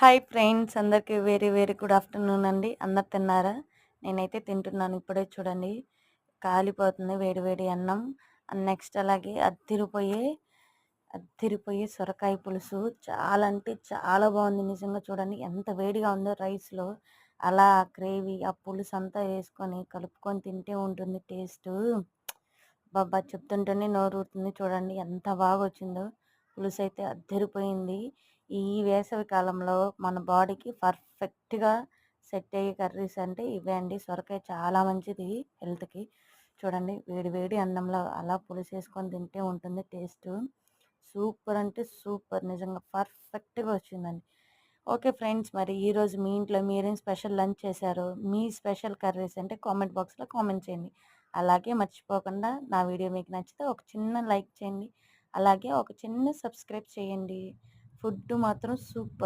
Hi friends, అందరికీ very very good afternoon అండి. అందరు తిన్నారా? నేనైతే తింటున్నాను. ఇప్పుడే చూడండి, కాలిపోతుంది వేడి వేడి అన్నం. అండ్ నెక్స్ట్ అలాగే అద్దిరిపోయే సొరకాయ పులుసు. చాలా అంటే చాలా బాగుంది. నిజంగా చూడండి ఎంత వేడిగా ఉందో రైస్లో. అలా ఆ గ్రేవీ, ఆ పులుసు అంతా వేసుకొని కలుపుకొని తింటే ఉంటుంది టేస్ట్. బాబా, చెప్తుంటేనే నోరూరుతుంది. చూడండి ఎంత బాగా వచ్చిందో. పులుసు అయితే అద్దరిపోయింది. ఈ వేసవి కాలంలో మన బాడీకి పర్ఫెక్ట్గా సెట్ అయ్యే కర్రీస్ అంటే ఇవే అండి. సొరకాయ చాలా మంచిది హెల్త్కి. చూడండి, వేడి వేడి అన్నంలో అలా పులుసు వేసుకొని తింటే ఉంటుంది టేస్ట్. సూపర్ అంటే సూపర్, నిజంగా పర్ఫెక్ట్గా వచ్చిందండి. ఓకే ఫ్రెండ్స్, మరి ఈరోజు మీ ఇంట్లో మీరేం స్పెషల్ లంచ్ చేశారు? మీ స్పెషల్ కర్రీస్ అంటే కామెంట్ బాక్స్లో కామెంట్ చేయండి. అలాగే మర్చిపోకుండా నా వీడియో మీకు నచ్చితే ఒక చిన్న లైక్ చేయండి. అలాగే ఒక చిన్న సబ్స్క్రైబ్ చేయండి. ఫుడ్ మాత్రం సూపర్.